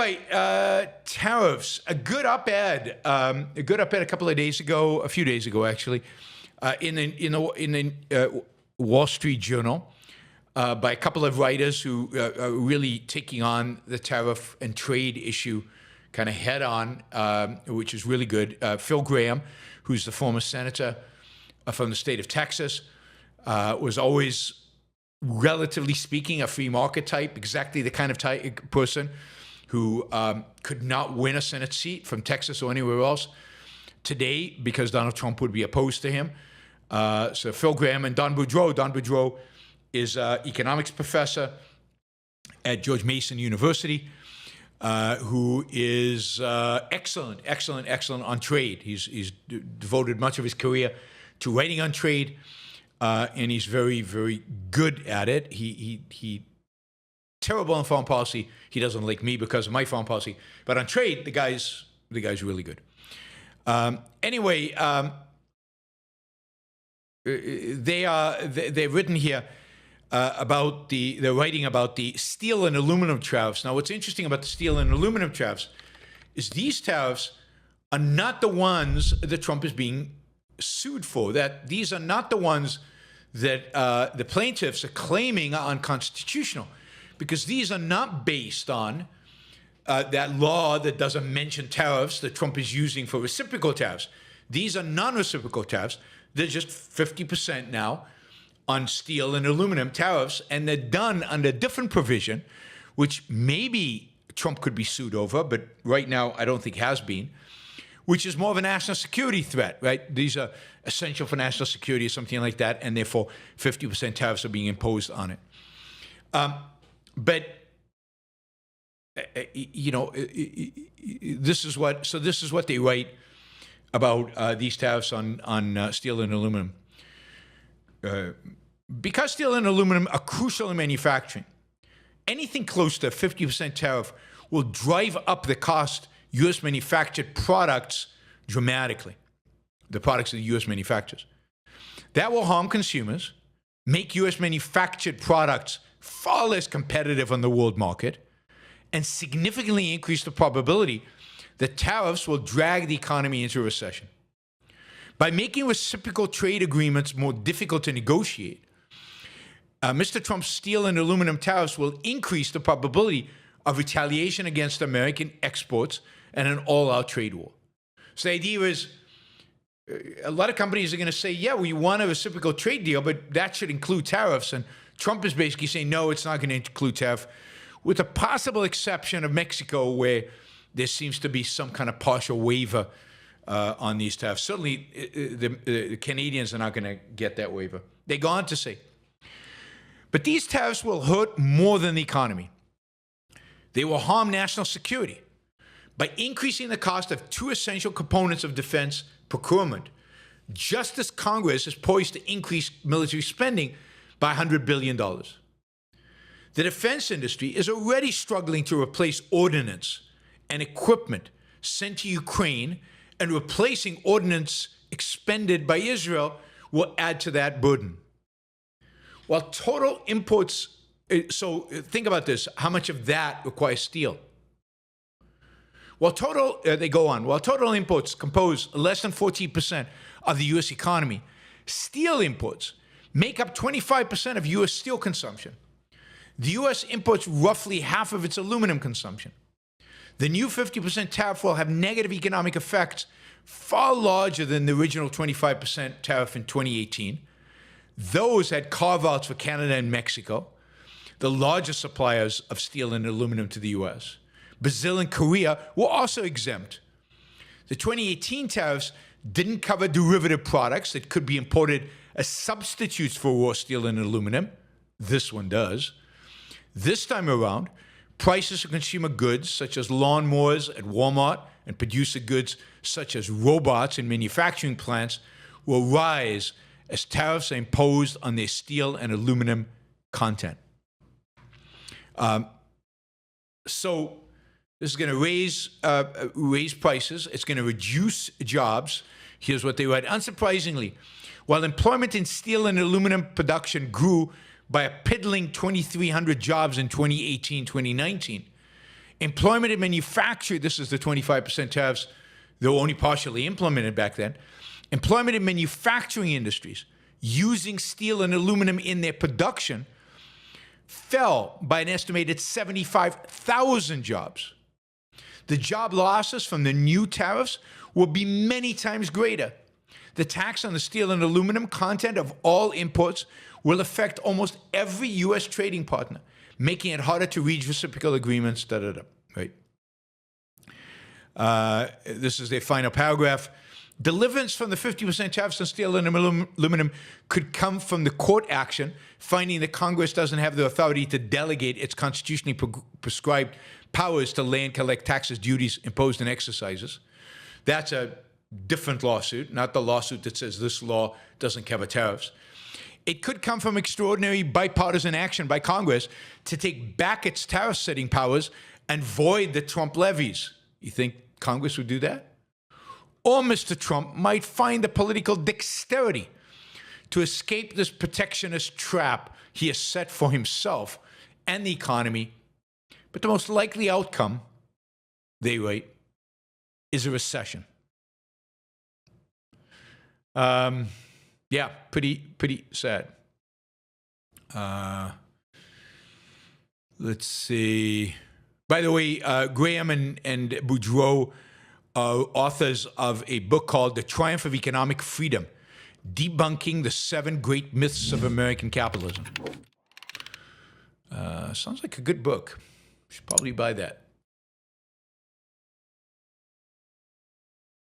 right, tariffs. A good op-ed a couple of days ago, a few days ago actually, in the Wall Street Journal by a couple of writers who are really taking on the tariff and trade issue kind of head on, which is really good. Phil Gramm, who's the former senator from the state of Texas, was always, relatively speaking, a free market type, exactly the kind of person who could not win a Senate seat from Texas or anywhere else today because Donald Trump would be opposed to him. So Phil Gramm and Don Boudreaux. Don Boudreaux is an economics professor at George Mason University, who is excellent on trade. He's devoted much of his career to writing on trade, and he's very, very good at it. He terrible on foreign policy. He doesn't like me because of my foreign policy, but on trade, the guy's really good. Anyway, they've written here they're writing about the steel and aluminum tariffs. Now, what's interesting about the steel and aluminum tariffs is these tariffs are not the ones that Trump is being sued for. That these are not the ones that the plaintiffs are claiming are unconstitutional, because these are not based on that law that doesn't mention tariffs that Trump is using for reciprocal tariffs. These are non-reciprocal tariffs. They're just 50% now on steel and aluminum tariffs, and they're done under a different provision, which maybe Trump could be sued over, but right now I don't think has been, which is more of a national security threat, right? These are essential for national security or something like that, and therefore 50% tariffs are being imposed on it. But this is what they write about these tariffs on steel and aluminum. Because steel and aluminum are crucial in manufacturing, anything close to a 50% tariff will drive up the cost U.S. manufactured products dramatically, the products of the U.S. manufacturers. That will harm consumers, make U.S. manufactured products far less competitive on the world market, and significantly increase the probability that tariffs will drag the economy into a recession. By making reciprocal trade agreements more difficult to negotiate, Mr. Trump's steel and aluminum tariffs will increase the probability of retaliation against American exports and an all-out trade war. So the idea is, a lot of companies are going to say, yeah, we want a reciprocal trade deal, but that should include tariffs. And Trump is basically saying, no, it's not going to include tariff, with a possible exception of Mexico, where there seems to be some kind of partial waiver on these tariffs. Certainly, the Canadians are not going to get that waiver. They go on to say, but these tariffs will hurt more than the economy. They will harm national security by increasing the cost of two essential components of defense procurement, just as Congress is poised to increase military spending by $100 billion. The defense industry is already struggling to replace ordnance and equipment sent to Ukraine, and replacing ordnance expended by Israel will add to that burden. While total imports, so think about this, how much of that requires steel? While total imports compose less than 14% of the U.S. economy, steel imports make up 25% of U.S. steel consumption. The U.S. imports roughly half of its aluminum consumption. The new 50% tariff will have negative economic effects far larger than the original 25% tariff in 2018. Those had carve-outs for Canada and Mexico, the largest suppliers of steel and aluminum to the U.S. Brazil and Korea were also exempt. The 2018 tariffs didn't cover derivative products that could be imported as substitutes for raw steel and aluminum. This one does. This time around, prices for consumer goods such as lawnmowers at Walmart and producer goods such as robots in manufacturing plants will rise as tariffs are imposed on their steel and aluminum content. So this is going to raise prices. It's going to reduce jobs. Here's what they write. Unsurprisingly, while employment in steel and aluminum production grew by a piddling 2,300 jobs in 2018-2019, Employment in manufacturing, this is the 25% tariffs, they were only partially implemented back then. Employment in manufacturing industries using steel and aluminum in their production fell by an estimated 75,000 jobs. The job losses from the new tariffs will be many times greater. The tax on the steel and aluminum content of all imports will affect almost every U.S. trading partner, making it harder to reach reciprocal agreements, right? This is their final paragraph. Deliverance from the 50% tariffs on steel and aluminum could come from the court action, finding that Congress doesn't have the authority to delegate its constitutionally prescribed powers to lay and collect taxes, duties imposed and exercises. That's a different lawsuit, not the lawsuit that says this law doesn't cover tariffs. It could come from extraordinary bipartisan action by Congress to take back its tariff-setting powers and void the Trump levies. You think Congress would do that? Or Mr. Trump might find the political dexterity to escape this protectionist trap he has set for himself and the economy. But the most likely outcome, they write, is a recession. Yeah, pretty sad. Let's see. By the way, Graham and Boudreaux are authors of a book called The Triumph of Economic Freedom, Debunking the 7 Great Myths of American Capitalism. Sounds like a good book. Should probably buy that.